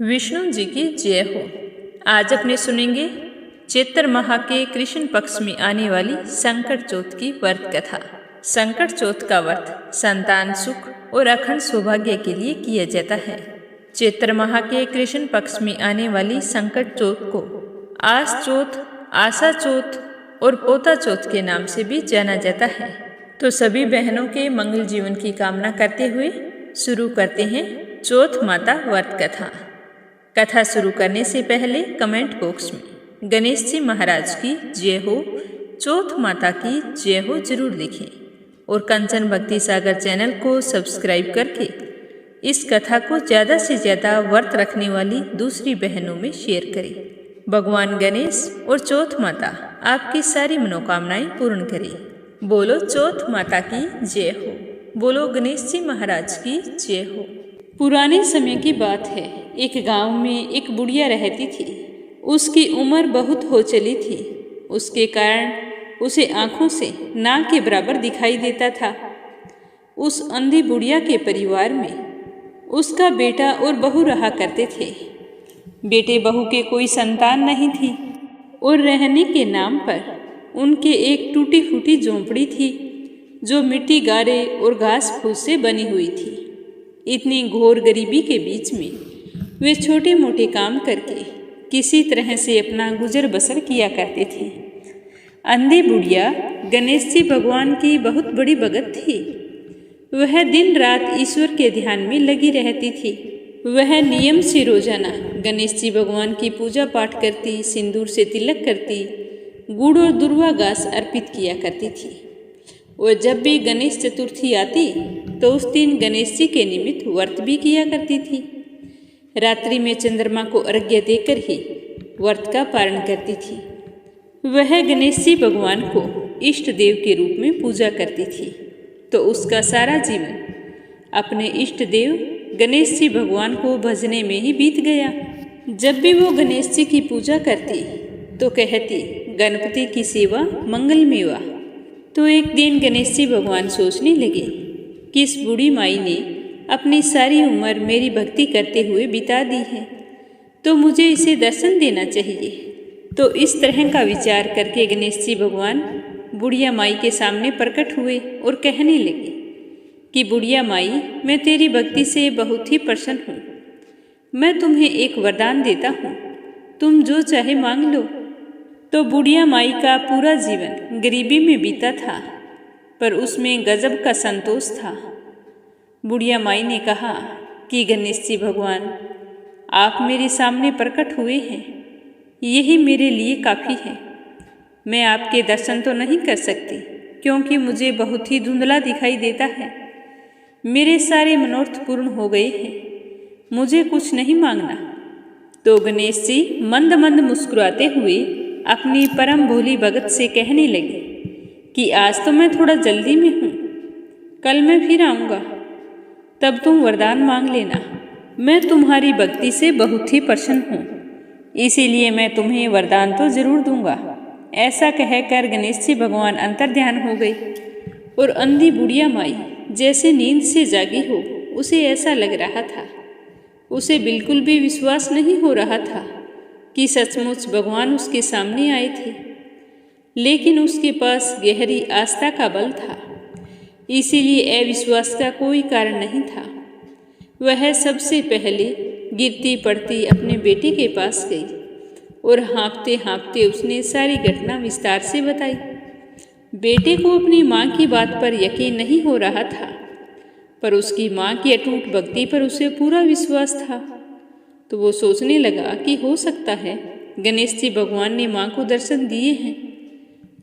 विष्णु जी की जय हो। आज अपने सुनेंगे चैत्र माह के कृष्ण पक्ष में आने वाली संकट चौथ की व्रत कथा। संकट चौथ का व्रत संतान सुख और अखंड सौभाग्य के लिए किया जाता है। चैत्र माह के कृष्ण पक्ष में आने वाली संकट चौथ को आस चौथ, आशा चौथ और पोता चौथ के नाम से भी जाना जाता है। तो सभी बहनों के मंगल जीवन की कामना करते हुए शुरू करते हैं चौथ माता व्रत कथा। कथा शुरू करने से पहले कमेंट बॉक्स में गणेश जी महाराज की जय हो, चौथ माता की जय हो जरूर लिखें और कंचन भक्ति सागर चैनल को सब्सक्राइब करके इस कथा को ज़्यादा से ज़्यादा व्रत रखने वाली दूसरी बहनों में शेयर करें। भगवान गणेश और चौथ माता आपकी सारी मनोकामनाएं पूर्ण करें। बोलो चौथ माता की जय हो, बोलो गणेश जी महाराज की जय हो। पुराने समय की बात है। एक गांव में एक बुढ़िया रहती थी। उसकी उम्र बहुत हो चली थी। उसके कारण उसे आंखों से ना के बराबर दिखाई देता था। उस अंधी बुढ़िया के परिवार में उसका बेटा और बहू रहा करते थे। बेटे बहू के कोई संतान नहीं थी और रहने के नाम पर उनके एक टूटी फूटी झोंपड़ी थी जो मिट्टी गारे और घास फूस से बनी हुई थी। इतनी घोर गरीबी के बीच में वे छोटे मोटे काम करके किसी तरह से अपना गुजर बसर किया करते थे। अंधी बुढ़िया गणेश जी भगवान की बहुत बड़ी भगत थी। वह दिन रात ईश्वर के ध्यान में लगी रहती थी। वह नियम से रोजाना गणेश जी भगवान की पूजा पाठ करती, सिंदूर से तिलक करती, गुड़ और दुर्वा घास अर्पित किया करती थी। और जब भी गणेश चतुर्थी आती तो उस दिन गणेश जी के निमित्त व्रत भी किया करती थी। रात्रि में चंद्रमा को अर्घ्य देकर ही व्रत का पारण करती थी। वह गणेश जी भगवान को इष्ट देव के रूप में पूजा करती थी। तो उसका सारा जीवन अपने इष्ट देव गणेश जी भगवान को भजने में ही बीत गया। जब भी वो गणेश जी की पूजा करती तो कहती, गणपति की सेवा मंगल मेवा। तो एक दिन गणेश जी भगवान सोचने लगे कि इस बूढ़ी माई ने अपनी सारी उम्र मेरी भक्ति करते हुए बिता दी है, तो मुझे इसे दर्शन देना चाहिए। तो इस तरह का विचार करके गणेश जी भगवान बुढ़िया माई के सामने प्रकट हुए और कहने लगे कि बुढ़िया माई, मैं तेरी भक्ति से बहुत ही प्रसन्न हूँ। मैं तुम्हें एक वरदान देता हूँ, तुम जो चाहे मांग लो। तो बुढ़िया माई का पूरा जीवन गरीबी में बीता था, पर उसमें गजब का संतोष था। बुढ़िया माई ने कहा कि गणेश जी भगवान, आप मेरे सामने प्रकट हुए हैं, यही मेरे लिए काफ़ी है। मैं आपके दर्शन तो नहीं कर सकती क्योंकि मुझे बहुत ही धुंधला दिखाई देता है। मेरे सारे मनोरथ पूर्ण हो गए हैं, मुझे कुछ नहीं मांगना। तो गणेश जी मंद मंद मुस्कुराते हुए अपनी परम भोली भगत से कहने लगे कि आज तो मैं थोड़ा जल्दी में हूँ, कल मैं फिर आऊँगा, तब तुम वरदान मांग लेना। मैं तुम्हारी भक्ति से बहुत ही प्रसन्न हूँ, इसीलिए मैं तुम्हें वरदान तो जरूर दूंगा। ऐसा कहकर गणेश जी भगवान अंतर्ध्यान हो गए और अंधी बुढ़िया माई जैसे नींद से जागी हो, उसे ऐसा लग रहा था, उसे बिल्कुल भी विश्वास नहीं हो रहा था कि सचमुच भगवान उसके सामने आए थे। लेकिन उसके पास गहरी आस्था का बल था, इसीलिए अविश्वास का कोई कारण नहीं था। वह सबसे पहले गिरती पड़ती अपने बेटे के पास गई और हाँफते हाँफते उसने सारी घटना विस्तार से बताई। बेटे को अपनी माँ की बात पर यकीन नहीं हो रहा था, पर उसकी माँ की अटूट भक्ति पर उसे पूरा विश्वास था। तो वो सोचने लगा कि हो सकता है गणेश जी भगवान ने माँ को दर्शन दिए हैं।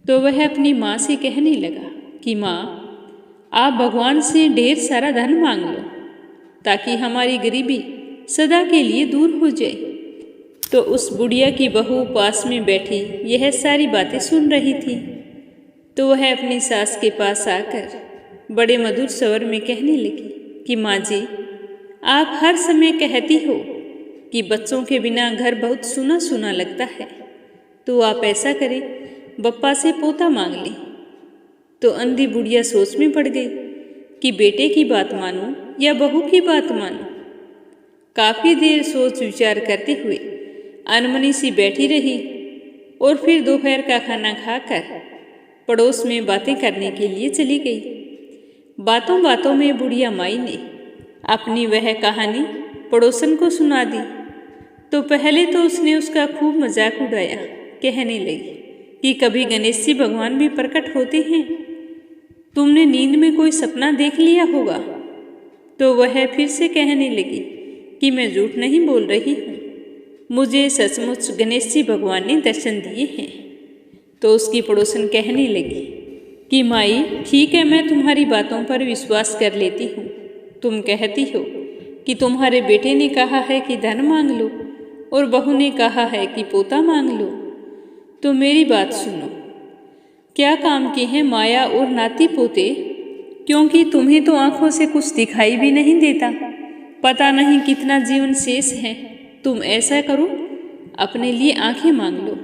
तो वह अपनी माँ से कहने लगा कि माँ, आप भगवान से ढेर सारा धन मांग लो ताकि हमारी गरीबी सदा के लिए दूर हो जाए। तो उस बुढ़िया की बहू पास में बैठी यह सारी बातें सुन रही थी। तो वह अपनी सास के पास आकर बड़े मधुर स्वर में कहने लगी कि माँ जी, आप हर समय कहती हो कि बच्चों के बिना घर बहुत सूना सूना लगता है, तो आप ऐसा करें, बप्पा से पोता मांग लें। तो अंधी बुढ़िया सोच में पड़ गई कि बेटे की बात मानूं या बहू की बात मानूं। काफी देर सोच विचार करते हुए अनमनी सी बैठी रही और फिर दोपहर का खाना खाकर पड़ोस में बातें करने के लिए चली गई। बातों बातों में बुढ़िया माई ने अपनी वह कहानी पड़ोसन को सुना दी तो पहले तो उसने उसका खूब मजाक उड़ाया। कहने लगी कि कभी गणेश जी भगवान भी प्रकट होते हैं, तुमने नींद में कोई सपना देख लिया होगा। तो वह फिर से कहने लगी कि मैं झूठ नहीं बोल रही हूँ, मुझे सचमुच गणेश जी भगवान ने दर्शन दिए हैं। तो उसकी पड़ोसन कहने लगी कि माई ठीक है, मैं तुम्हारी बातों पर विश्वास कर लेती हूँ। तुम कहती हो कि तुम्हारे बेटे ने कहा है कि धन मांग लो और बहू ने कहा है कि पोता मांग लो। तो मेरी बात सुनो, क्या काम के हैं माया और नाती पोते? क्योंकि तुम्हें तो आंखों से कुछ दिखाई भी नहीं देता, पता नहीं कितना जीवन शेष है। तुम ऐसा करो, अपने लिए आंखें मांग लो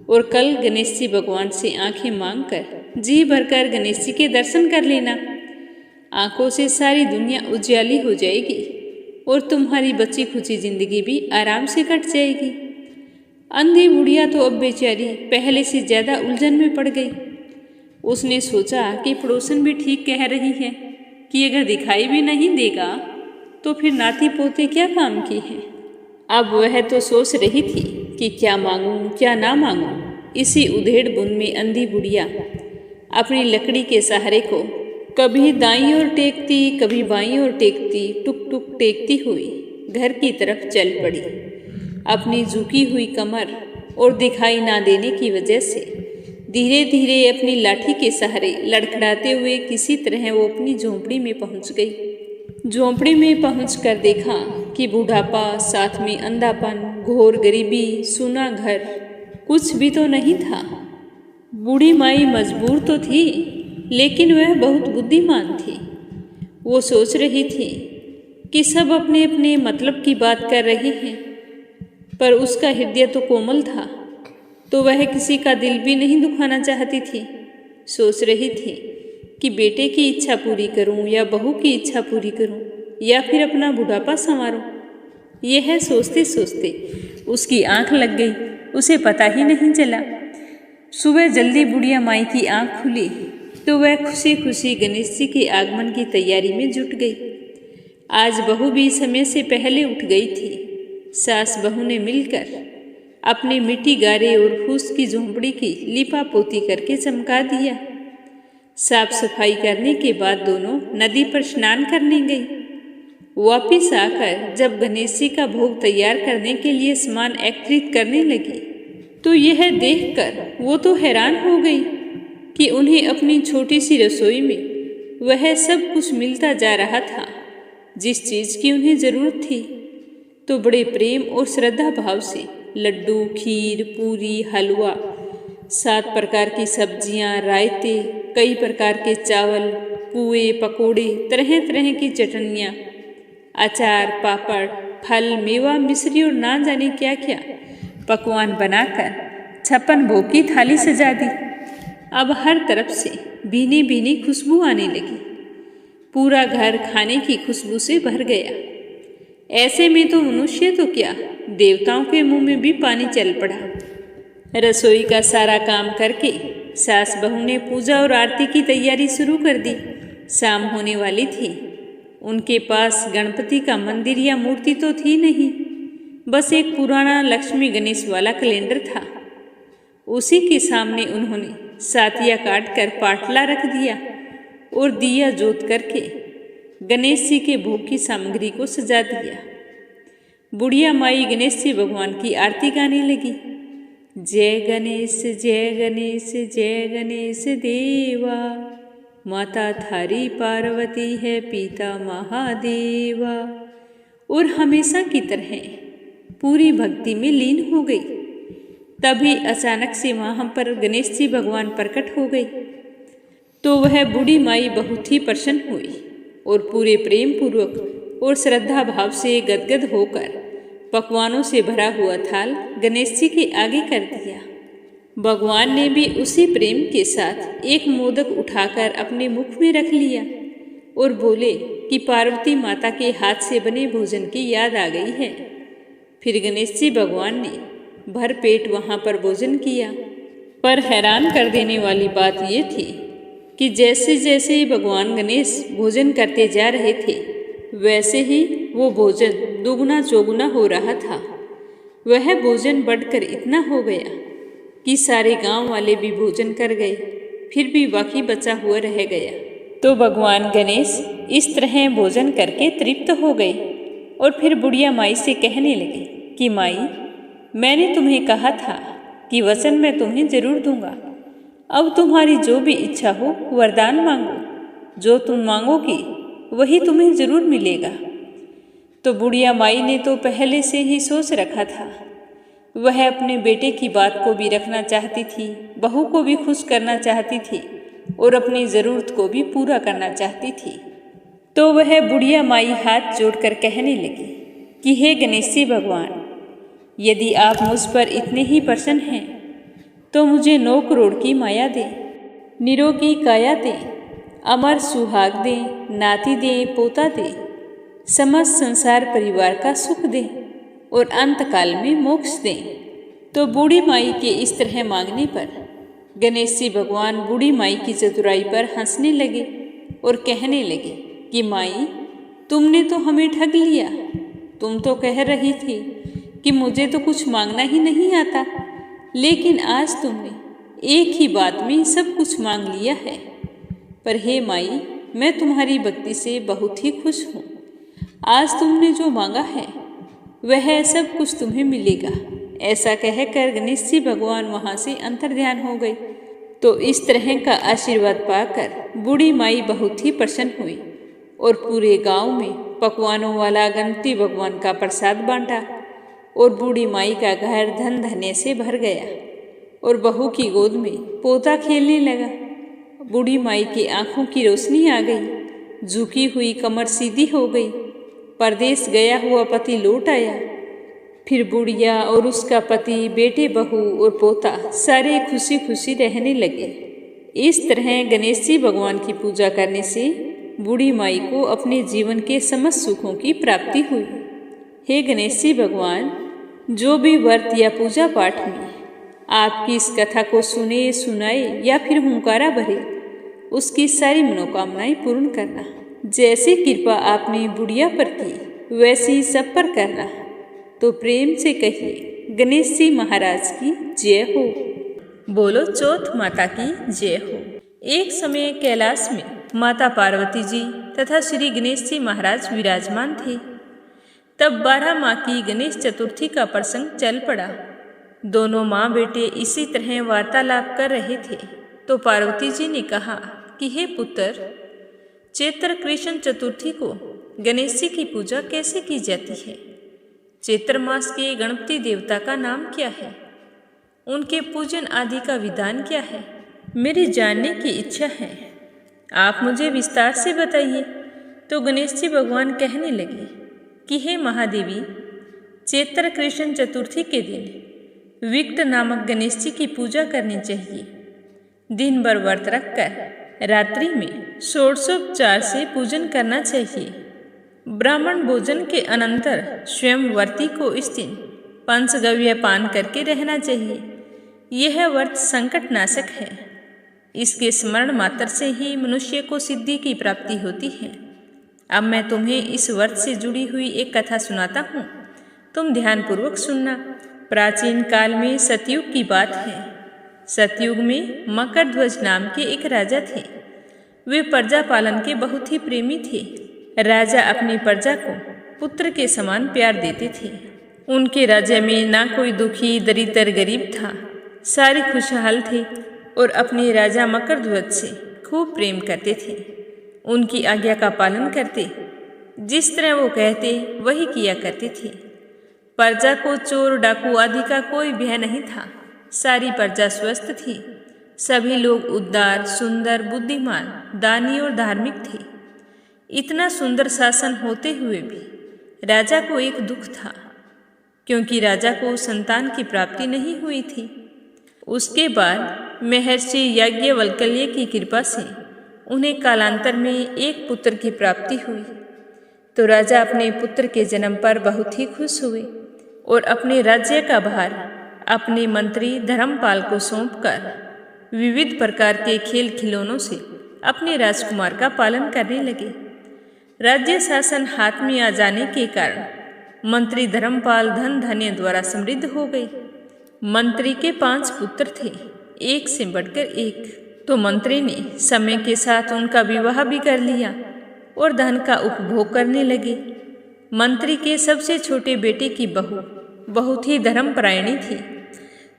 और कल गणेश जी भगवान से आंखें मांगकर जी भरकर गणेश जी के दर्शन कर लेना। आंखों से सारी दुनिया उजियाली हो जाएगी और तुम्हारी बची खुची जिंदगी भी आराम से कट जाएगी। अंधी बुढ़िया तो अब बेचारी पहले से ज्यादा उलझन में पड़ गई। उसने सोचा कि पड़ोसन भी ठीक कह रही है कि अगर दिखाई भी नहीं देगा तो फिर नाती पोते क्या काम की हैं। अब वह तो सोच रही थी कि क्या मांगूं क्या ना मांगूं। इसी उधेड़ बुन में अंधी बुढ़िया अपनी लकड़ी के सहारे को कभी दाईं ओर टेकती कभी बाईं ओर टेकती टुक टुक टेकती हुई घर की तरफ चल पड़ी। अपनी झुकी हुई कमर और दिखाई ना देने की वजह से धीरे धीरे अपनी लाठी के सहारे लड़खड़ाते हुए किसी तरह वो अपनी झोंपड़ी में पहुंच गई। झोंपड़ी में पहुंचकर देखा कि बुढ़ापा, साथ में अंधापन, घोर गरीबी, सूना घर, कुछ भी तो नहीं था। बूढ़ी माई मजबूर तो थी लेकिन वह बहुत बुद्धिमान थी। वो सोच रही थी कि सब अपने अपने मतलब की बात कर रहे हैं, पर उसका हृदय तो कोमल था, तो वह किसी का दिल भी नहीं दुखाना चाहती थी। सोच रही थी कि बेटे की इच्छा पूरी करूं या बहू की इच्छा पूरी करूं या फिर अपना बुढ़ापा संवारूं। यह सोचते सोचते उसकी आंख लग गई, उसे पता ही नहीं चला। सुबह जल्दी बुढ़िया माई की आंख खुली तो वह खुशी खुशी गणेश जी के आगमन की तैयारी में जुट गई। आज बहू भी समय से पहले उठ गई थी। सास बहू ने मिलकर अपने मिट्टी गारे और फूस की झोंपड़ी की लिपा पोती करके चमका दिया। साफ सफाई करने के बाद दोनों नदी पर स्नान करने गई। वापिस आकर जब गणेश जी का भोग तैयार करने के लिए सामान एकत्रित करने लगी तो यह देखकर वो तो हैरान हो गई कि उन्हें अपनी छोटी सी रसोई में वह सब कुछ मिलता जा रहा था जिस चीज की उन्हें जरूरत थी। तो बड़े प्रेम और श्रद्धा भाव से लड्डू, खीर, पूरी, हलवा, 7 प्रकार की सब्जियां, रायते, कई प्रकार के चावल, पुए, पकोड़े, तरह तरह की चटनियाँ, अचार, पापड़, फल, मेवा, मिश्री और ना जाने क्या क्या पकवान बनाकर 56 भोग की थाली सजा दी। अब हर तरफ से भीनी भीनी खुशबू आने लगी। पूरा घर खाने की खुशबू से भर गया। ऐसे में तो मनुष्य तो क्या, देवताओं के मुंह में भी पानी चल पड़ा। रसोई का सारा काम करके सास बहू ने पूजा और आरती की तैयारी शुरू कर दी। शाम होने वाली थी। उनके पास गणपति का मंदिर या मूर्ति तो थी नहीं, बस एक पुराना लक्ष्मी गणेश वाला कैलेंडर था। उसी के सामने उन्होंने सातिया काट कर पाटला रख दिया और दिया जोत करके गणेश जी के भोग की सामग्री को सजा दिया। बुढ़िया माई गणेश जी भगवान की आरती गाने लगी। जय गणेश जय गणेश जय गणेश देवा, माता थारी पार्वती है पिता महादेवा। और हमेशा की तरह पूरी भक्ति में लीन हो गई। तभी अचानक से वहां पर गणेश जी भगवान प्रकट हो गए। तो वह बूढ़ी माई बहुत ही प्रसन्न हुई और पूरे प्रेम पूर्वक और श्रद्धा भाव से गदगद होकर पकवानों से भरा हुआ थाल गणेश जी के आगे कर दिया। भगवान ने भी उसी प्रेम के साथ एक मोदक उठाकर अपने मुख में रख लिया और बोले कि पार्वती माता के हाथ से बने भोजन की याद आ गई है। फिर गणेश जी भगवान ने भर पेट वहाँ पर भोजन किया। पर हैरान कर देने वाली बात ये थी कि जैसे जैसे भगवान गणेश भोजन करते जा रहे थे, वैसे ही वो भोजन दुगना चौगुना हो रहा था। वह भोजन बढ़कर इतना हो गया कि सारे गांव वाले भी भोजन कर गए, फिर भी बाकी बचा हुआ रह गया। तो भगवान गणेश इस तरह भोजन करके तृप्त हो गए और फिर बुढ़िया माई से कहने लगे कि माई, मैंने तुम्हें कहा था कि वचन मैं तुम्हें जरूर दूंगा। अब तुम्हारी जो भी इच्छा हो वरदान मांगो, जो तुम मांगोगी वही तुम्हें जरूर मिलेगा। तो बुढ़िया माई ने तो पहले से ही सोच रखा था। वह अपने बेटे की बात को भी रखना चाहती थी, बहू को भी खुश करना चाहती थी और अपनी ज़रूरत को भी पूरा करना चाहती थी। तो वह बुढ़िया माई हाथ जोड़कर कहने लगी कि हे गणेश जी भगवान, यदि आप मुझ पर इतने ही प्रसन्न हैं तो मुझे 9 करोड़ की माया दे, निरोगी काया दे, अमर सुहाग दे, नाती दे, पोता दे, समस्त संसार परिवार का सुख दे और अंत काल में मोक्ष दे। तो बूढ़ी माई के इस तरह मांगने पर गणेश जी भगवान बूढ़ी माई की चतुराई पर हंसने लगे और कहने लगे कि माई, तुमने तो हमें ठग लिया। तुम तो कह रही थी कि मुझे तो कुछ मांगना ही नहीं आता, लेकिन आज तुमने एक ही बात में सब कुछ मांग लिया है। पर हे माई, मैं तुम्हारी भक्ति से बहुत ही खुश हूँ। आज तुमने जो मांगा है वह सब कुछ तुम्हें मिलेगा। ऐसा कहकर गणेश जी भगवान वहाँ से अंतर्ध्यान हो गए। तो इस तरह का आशीर्वाद पाकर बूढ़ी माई बहुत ही प्रसन्न हुई और पूरे गांव में पकवानों वाला गणपति भगवान का प्रसाद बांटा और बूढ़ी माई का घर धन धन्य से भर गया और बहू की गोद में पोता खेलने लगा। बूढ़ी माई की आंखों की रोशनी आ गई, झुकी हुई कमर सीधी हो गई। परदेश गया हुआ पति लौट आया। फिर बुढ़िया और उसका पति, बेटे, बहू और पोता सारे खुशी खुशी रहने लगे। इस तरह गणेश जी भगवान की पूजा करने से बूढ़ी माई को अपने जीवन के समस्त सुखों की प्राप्ति हुई। हे गणेश जी भगवान, जो भी व्रत या पूजा पाठ में आपकी इस कथा को सुने, सुनाए या फिर हुंकारा भरे, उसकी सारी मनोकामनाएं पूर्ण करना। जैसी कृपा आपने बुढ़िया पर की वैसी सब पर करना। तो प्रेम से कहिए गणेश जी महाराज की जय हो। बोलो चौथ माता की जय हो। एक समय कैलाश में माता पार्वती जी तथा श्री गणेश जी महाराज विराजमान थे। तब 12 माह की गणेश चतुर्थी का प्रसंग चल पड़ा। दोनों माँ बेटे इसी तरह वार्तालाप कर रहे थे तो पार्वती जी ने कहा कि हे पुत्र, चैत्र कृष्ण चतुर्थी को गणेश जी की पूजा कैसे की जाती है? चैत्र मास के गणपति देवता का नाम क्या है? उनके पूजन आदि का विधान क्या है? मेरी जानने की इच्छा है, आप मुझे विस्तार से बताइए। तो गणेश जी भगवान कहने लगे कि हे महादेवी, चैत्र कृष्ण चतुर्थी के दिन विक्ट नामक गणेश जी की पूजा करनी चाहिए। दिन भर व्रत रखकर रात्रि में षोडशोपचार से पूजन करना चाहिए। ब्राह्मण भोजन के अनंतर स्वयं व्रती को इस दिन पंचगव्य पान करके रहना चाहिए। यह व्रत संकट नाशक है। इसके स्मरण मात्र से ही मनुष्य को सिद्धि की प्राप्ति होती है। अब मैं तुम्हें इस व्रत से जुड़ी हुई एक कथा सुनाता हूँ, तुम ध्यानपूर्वक सुनना। प्राचीन काल में सतयुग की बात है। सतयुग में मकरध्वज नाम के एक राजा थे। वे प्रजा पालन के बहुत ही प्रेमी थे। राजा अपनी प्रजा को पुत्र के समान प्यार देते थे। उनके राज्य में ना कोई दुखी, दरिद्र, गरीब था। सारे खुशहाल थे और अपने राजा मकरध्वज से खूब प्रेम करते थे। उनकी आज्ञा का पालन करते, जिस तरह वो कहते वही किया करते थे। प्रजा को चोर, डाकू आदि का कोई भय नहीं था। सारी प्रजा स्वस्थ थी। सभी लोग उदार, सुंदर, बुद्धिमान, दानी और धार्मिक थे। इतना सुंदर शासन होते हुए भी राजा को एक दुख था, क्योंकि राजा को संतान की प्राप्ति नहीं हुई थी। उसके बाद महर्षि याज्ञवल्क्य की कृपा से उन्हें कालांतर में एक पुत्र की प्राप्ति हुई। तो राजा अपने पुत्र के जन्म पर बहुत ही खुश हुए और अपने राज्य का भार अपने मंत्री धर्मपाल को सौंपकर विविध प्रकार के खेल खिलौनों से अपने राजकुमार का पालन करने लगे। राज्य शासन हाथ में आ जाने के कारण मंत्री धर्मपाल धन धान्य द्वारा समृद्ध हो गए। मंत्री के 5 पुत्र थे, एक से बढ़कर एक। तो मंत्री ने समय के साथ उनका विवाह भी कर लिया और धन का उपभोग करने लगे। मंत्री के सबसे छोटे बेटे की बहू बहुत ही धर्मपरायणी थी।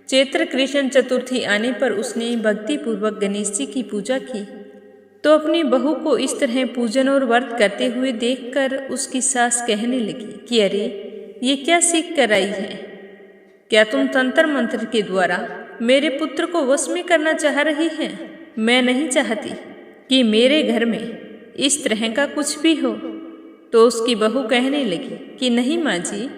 चैत्र कृष्ण चतुर्थी आने पर उसने भक्तिपूर्वक गणेश जी की पूजा की। तो अपनी बहू को इस तरह पूजन और व्रत करते हुए देखकर उसकी सास कहने लगी कि अरे, ये क्या सीख कर आई है? क्या तुम तंत्र मंत्र के द्वारा मेरे पुत्र को वश में करना चाह रही है? मैं नहीं चाहती कि मेरे घर में इस तरह का कुछ भी हो। तो उसकी बहू कहने लगी कि नहीं माँ जी,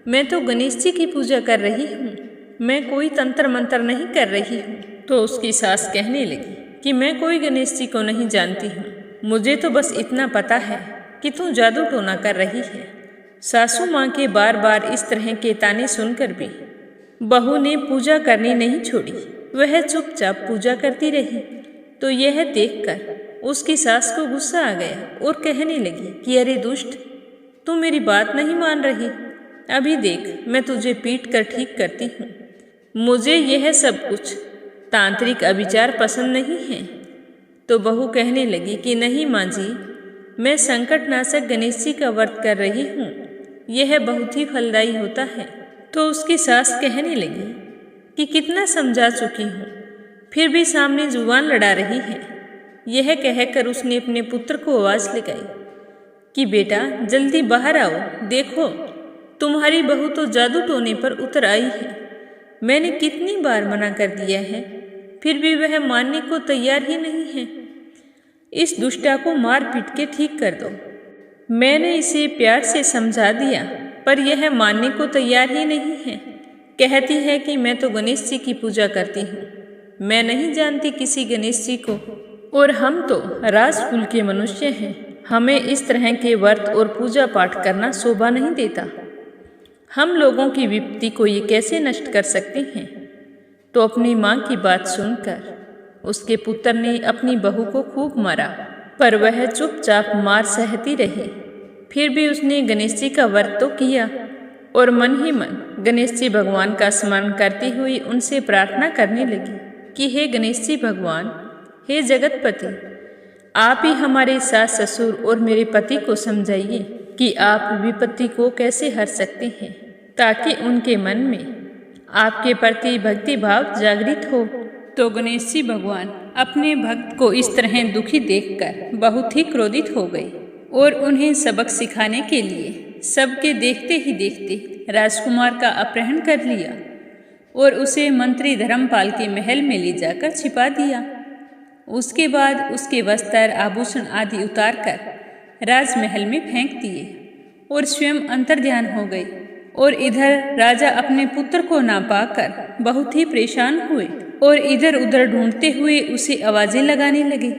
मैं तो गणेश जी की पूजा कर रही हूँ, मैं कोई तंत्र मंत्र नहीं कर रही हूँ। तो उसकी सास कहने लगी कि मैं कोई गणेश जी को नहीं जानती हूँ, मुझे तो बस इतना पता है कि तू जादू टोना कर रही है। सासू माँ के बार बार इस तरह के ताने सुनकर भी बहू ने पूजा करनी नहीं छोड़ी, वह चुपचाप पूजा करती रही। तो यह देखकर उसकी सास को गुस्सा आ गया और कहने लगी कि अरे दुष्ट, तू मेरी बात नहीं मान रही, अभी देख मैं तुझे पीट कर ठीक करती हूँ। मुझे यह सब कुछ तांत्रिक अविचार पसंद नहीं है। तो बहू कहने लगी कि नहीं माँ जी, मैं संकटनाशक गणेश जी का व्रत कर रही हूँ, यह बहुत ही फलदायी होता है। तो उसकी सास कहने लगी कि कितना समझा चुकी हूँ, फिर भी सामने जुबान लड़ा रही है। यह कहकर उसने अपने पुत्र को आवाज़ लगाई कि बेटा जल्दी बाहर आओ, देखो तुम्हारी बहू तो जादू टोने पर उतर आई है। मैंने कितनी बार मना कर दिया है, फिर भी वह मानने को तैयार ही नहीं है। इस दुष्टा को मार पीट के ठीक कर दो। मैंने इसे प्यार से समझा दिया, पर यह मानने को तैयार ही नहीं है। कहती है कि मैं तो गणेश जी की पूजा करती हूँ, मैं नहीं जानती किसी गणेश जी को, और हम तो राजकुल के मनुष्य हैं, हमें इस तरह के व्रत और पूजा पाठ करना शोभा नहीं देता। हम लोगों की विपत्ति को ये कैसे नष्ट कर सकते हैं? तो अपनी माँ की बात सुनकर उसके पुत्र ने अपनी बहू को खूब मारा, पर वह चुपचाप मार सहती रही। फिर भी उसने गणेश जी का व्रत तो किया और मन ही मन गणेश जी भगवान का स्मरण करती हुई उनसे प्रार्थना करने लगी कि हे गणेश जी भगवान, हे जगतपति, आप ही हमारे सास ससुर और मेरे पति को समझाइए कि आप विपत्ति को कैसे हर सकते हैं, ताकि उनके मन में आपके प्रति भक्ति भाव जागृत हो। तो गणेश जी भगवान अपने भक्त को इस तरह दुखी देखकर बहुत ही क्रोधित हो गए और उन्हें सबक सिखाने के लिए सबके देखते ही देखते राजकुमार का अपहरण कर लिया और उसे मंत्री धर्मपाल के महल में ले जाकर छिपा दिया। उसके बाद उसके वस्त्र आभूषण आदि उतारकर राजमहल में फेंक दिए और स्वयं अंतर्ध्यान हो गए। और इधर राजा अपने पुत्र को ना पाकर बहुत ही परेशान हुए और इधर उधर ढूंढते हुए उसे आवाजें लगाने लगे,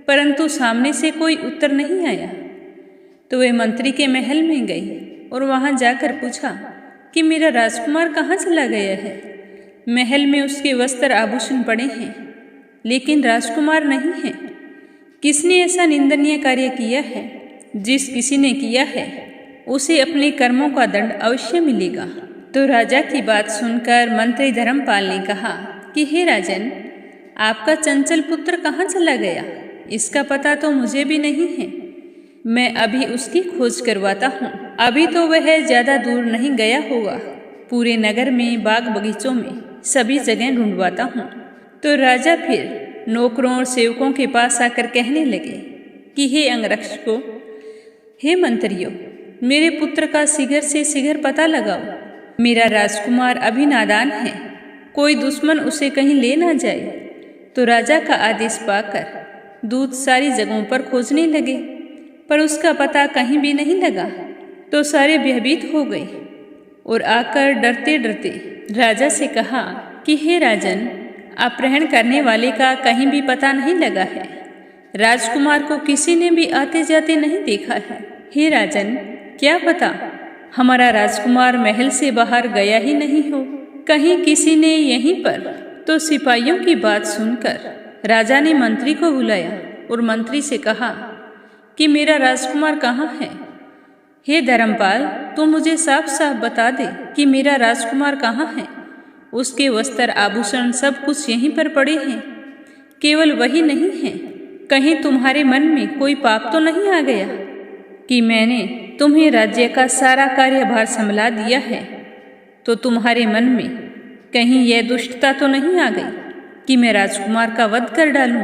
परंतु सामने से कोई उत्तर नहीं आया। तो वे मंत्री के महल में गई और वहां जाकर पूछा कि मेरा राजकुमार कहाँ चला गया है। महल में उसके वस्त्र आभूषण पड़े हैं, लेकिन राजकुमार नहीं है। किसने ऐसा निंदनीय कार्य किया है? जिस किसी ने किया है उसे अपने कर्मों का दंड अवश्य मिलेगा। तो राजा की बात सुनकर मंत्री धर्मपाल ने कहा कि हे राजन, आपका चंचल पुत्र कहाँ चला गया? इसका पता तो मुझे भी नहीं है, मैं अभी उसकी खोज करवाता हूँ। अभी तो वह ज्यादा दूर नहीं गया होगा, पूरे नगर में बाग बगीचों में सभी जगह ढूंढवाता हूँ। तो राजा फिर नौकरों और सेवकों के पास आकर कहने लगे कि हे अंगरक्षकों, हे मंत्रियों, मेरे पुत्र का शीघ्र से शीघ्र पता लगाओ। मेरा राजकुमार अभी नादान है, कोई दुश्मन उसे कहीं ले ना जाए। तो राजा का आदेश पाकर दूत सारी जगहों पर खोजने लगे, पर उसका पता कहीं भी नहीं लगा। तो सारे भयभीत हो गए और आकर डरते डरते राजा से कहा कि हे राजन, अपहरण करने वाले का कहीं भी पता नहीं लगा है। राजकुमार को किसी ने भी आते जाते नहीं देखा है। हे राजन, क्या पता हमारा राजकुमार महल से बाहर गया ही नहीं हो। कहीं किसी ने यहीं पर। तो सिपाहियों की बात सुनकर राजा ने मंत्री को बुलाया और मंत्री से कहा कि मेरा राजकुमार कहाँ है। हे धर्मपाल, तू मुझे साफ साफ बता दे कि मेरा राजकुमार कहाँ है। उसके वस्त्र आभूषण सब कुछ यहीं पर पड़े हैं, केवल वही नहीं है। कहीं तुम्हारे मन में कोई पाप तो नहीं आ गया कि मैंने तुम्हें राज्य का सारा कार्यभार संभला दिया है, तो तुम्हारे मन में कहीं यह दुष्टता तो नहीं आ गई कि मैं राजकुमार का वध कर डालूं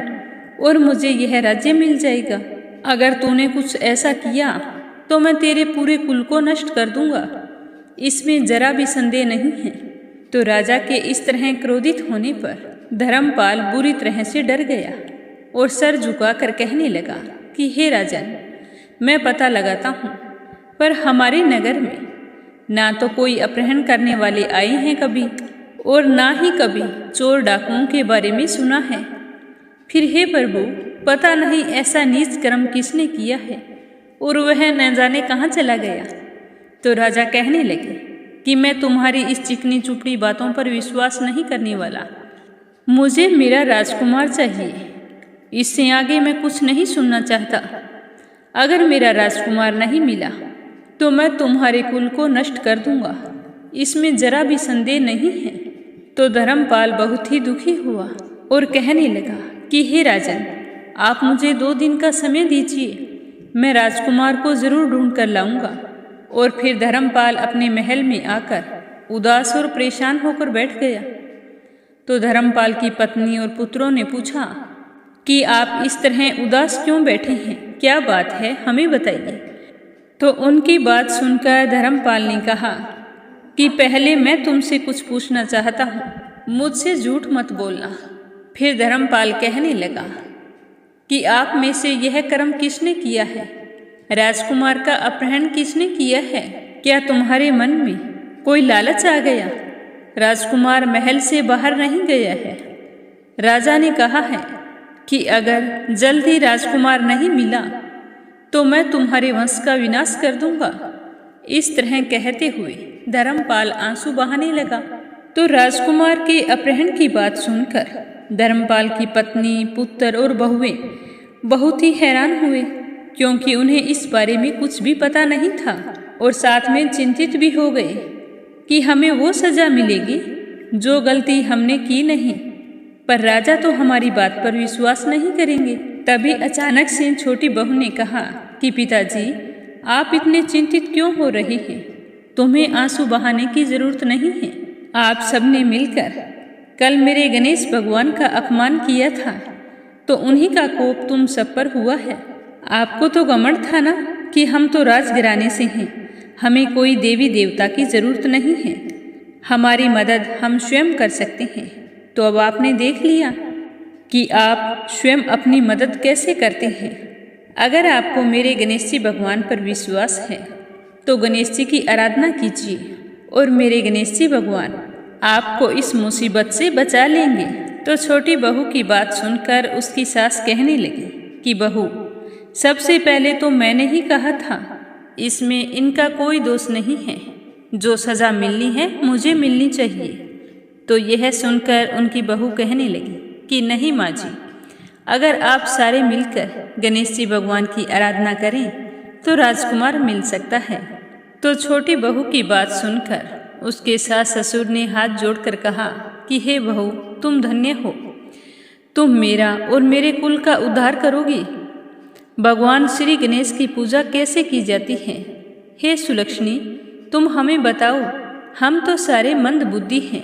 और मुझे यह राज्य मिल जाएगा। अगर तूने कुछ ऐसा किया तो मैं तेरे पूरे कुल को नष्ट कर दूंगा, इसमें जरा भी संदेह नहीं है। तो राजा के इस तरह क्रोधित होने पर धर्मपाल बुरी तरह से डर गया और सर झुकाकर कहने लगा कि हे राजन, मैं पता लगाता हूँ, पर हमारे नगर में ना तो कोई अपहरण करने वाले आए हैं कभी, और ना ही कभी चोर डाकुओं के बारे में सुना है। फिर हे प्रभु, पता नहीं ऐसा नीच कर्म किसने किया है और वह न जाने कहाँ चला गया। तो राजा कहने लगे कि मैं तुम्हारी इस चिकनी चुपड़ी बातों पर विश्वास नहीं करने वाला। मुझे मेरा राजकुमार चाहिए, इससे आगे मैं कुछ नहीं सुनना चाहता। अगर मेरा राजकुमार नहीं मिला तो मैं तुम्हारे कुल को नष्ट कर दूंगा, इसमें जरा भी संदेह नहीं है। तो धर्मपाल बहुत ही दुखी हुआ और कहने लगा कि हे राजन, आप मुझे 2 दिन का समय दीजिए, मैं राजकुमार को जरूर ढूंढ कर लाऊंगा। और फिर धर्मपाल अपने महल में आकर उदास और परेशान होकर बैठ गया। तो धर्मपाल की पत्नी और पुत्रों ने पूछा कि आप इस तरह उदास क्यों बैठे हैं, क्या बात है, हमें बताइए। तो उनकी बात सुनकर धर्मपाल ने कहा कि पहले मैं तुमसे कुछ पूछना चाहता हूँ, मुझसे झूठ मत बोलना। फिर धर्मपाल कहने लगा कि आप में से यह कर्म किसने किया है, राजकुमार का अपहरण किसने किया है? क्या तुम्हारे मन में कोई लालच आ गया? राजकुमार महल से बाहर नहीं गया है। राजा ने कहा है कि अगर जल्द ही राजकुमार नहीं मिला तो मैं तुम्हारे वंश का विनाश कर दूंगा। इस तरह कहते हुए धर्मपाल आंसू बहाने लगा। तो राजकुमार के अपहरण की बात सुनकर धर्मपाल की पत्नी, पुत्र और बहुएं बहुत ही हैरान हुए, क्योंकि उन्हें इस बारे में कुछ भी पता नहीं था और साथ में चिंतित भी हो गए कि हमें वो सजा मिलेगी जो गलती हमने की नहीं, पर राजा तो हमारी बात पर विश्वास नहीं करेंगे। तभी अचानक से छोटी बहू ने कहा कि पिताजी, आप इतने चिंतित क्यों हो रहे हैं? तुम्हें आंसू बहाने की जरूरत नहीं है। आप सबने मिलकर कल मेरे गणेश भगवान का अपमान किया था, तो उन्हीं का कोप तुम सब पर हुआ है। आपको तो घमंड था ना कि हम तो राजघराने से हैं, हमें कोई देवी देवता की जरूरत नहीं है, हमारी मदद हम स्वयं कर सकते हैं। तो अब आपने देख लिया कि आप स्वयं अपनी मदद कैसे करते हैं। अगर आपको मेरे गणेश जी भगवान पर विश्वास है तो गणेश जी की आराधना कीजिए और मेरे गणेश जी भगवान आपको इस मुसीबत से बचा लेंगे। तो छोटी बहू की बात सुनकर उसकी सास कहने लगी कि बहू, सबसे पहले तो मैंने ही कहा था, इसमें इनका कोई दोष नहीं है, जो सज़ा मिलनी है मुझे मिलनी चाहिए। तो यह सुनकर उनकी बहू कहने लगी कि नहीं माँ जी, अगर आप सारे मिलकर गणेश जी भगवान की आराधना करें तो राजकुमार मिल सकता है। तो छोटी बहू की बात सुनकर उसके सास ससुर ने हाथ जोड़कर कहा कि हे बहू, तुम धन्य हो, तुम मेरा और मेरे कुल का उद्धार करोगी। भगवान श्री गणेश की पूजा कैसे की जाती है? हे सुलक्षणी, तुम हमें बताओ, हम तो सारे मंद बुद्धि हैं,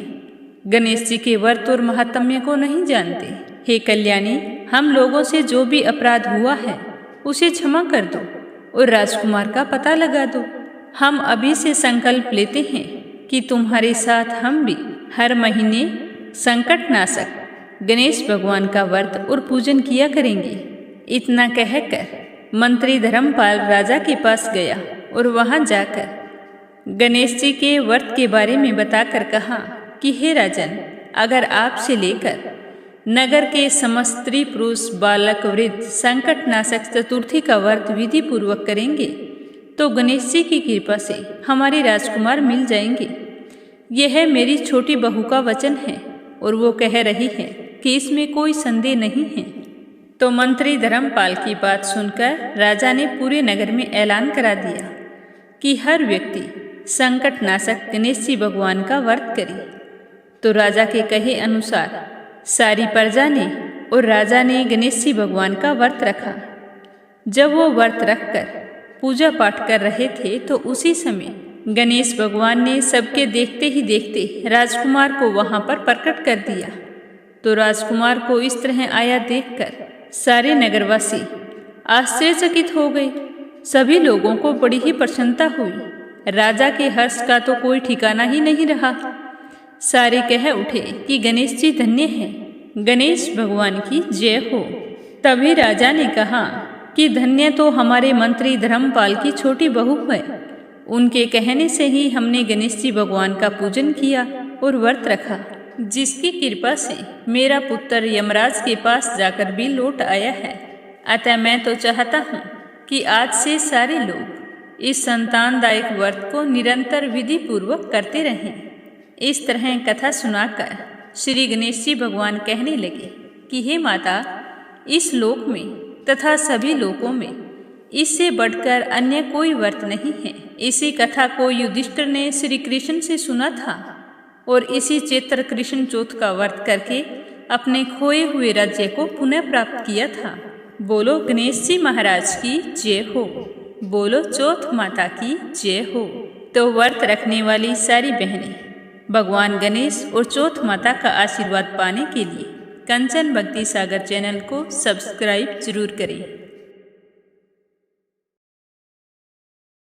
गणेश जी के व्रत और महात्म्य को नहीं जानते। हे कल्याणी, हम लोगों से जो भी अपराध हुआ है उसे क्षमा कर दो और राजकुमार का पता लगा दो। हम अभी से संकल्प लेते हैं कि तुम्हारे साथ हम भी हर महीने संकटनाशक गणेश भगवान का व्रत और पूजन किया करेंगे। इतना कहकर मंत्री धर्मपाल राजा के पास गया और वहां जाकर गणेश जी के व्रत के बारे में बताकर कहा कि हे राजन, अगर आपसे लेकर नगर के समस्त स्त्री पुरुष बालक वृद्ध संकट नाशक चतुर्थी का व्रत विधि पूर्वक करेंगे तो गणेश जी की कृपा से हमारे राजकुमार मिल जाएंगे। यह मेरी छोटी बहू का वचन है और वो कह रही है कि इसमें कोई संदेह नहीं है। तो मंत्री धर्मपाल की बात सुनकर राजा ने पूरे नगर में ऐलान करा दिया कि हर व्यक्ति संकट नाशक गणेश जी भगवान का व्रत करे। तो राजा के कहे अनुसार सारी प्रजा ने और राजा ने गणेश जी भगवान का व्रत रखा। जब वो व्रत रखकर पूजा पाठ कर रहे थे तो उसी समय गणेश भगवान ने सबके देखते ही देखते राजकुमार को वहां पर प्रकट कर दिया। तो राजकुमार को इस तरह आया देखकर सारे नगरवासी आश्चर्यचकित हो गए। सभी लोगों को बड़ी ही प्रसन्नता हुई। राजा के हर्ष का तो कोई ठिकाना ही नहीं रहा। सारे कह उठे कि गणेश जी धन्य हैं, गणेश भगवान की जय हो। तभी राजा ने कहा कि धन्य तो हमारे मंत्री धर्मपाल की छोटी बहू है। उनके कहने से ही हमने गणेश जी भगवान का पूजन किया और व्रत रखा, जिसकी कृपा से मेरा पुत्र यमराज के पास जाकर भी लौट आया है। अतः मैं तो चाहता हूँ कि आज से सारे लोग इस संतानदायक व्रत को निरंतर विधि पूर्वक करते रहें। इस तरह कथा सुनाकर श्री गणेश जी भगवान कहने लगे कि हे माता, इस लोक में तथा सभी लोकों में इससे बढ़कर अन्य कोई व्रत नहीं है। इसी कथा को युधिष्ठिर ने श्री कृष्ण से सुना था और इसी चैत्र कृष्ण चौथ का व्रत करके अपने खोए हुए राज्य को पुनः प्राप्त किया था। बोलो गणेश जी महाराज की जय हो। बोलो चौथ माता की जय हो। तो व्रत रखने वाली सारी बहनें भगवान गणेश और चौथ माता का आशीर्वाद पाने के लिए कंचन भक्ति सागर चैनल को सब्सक्राइब जरूर करें।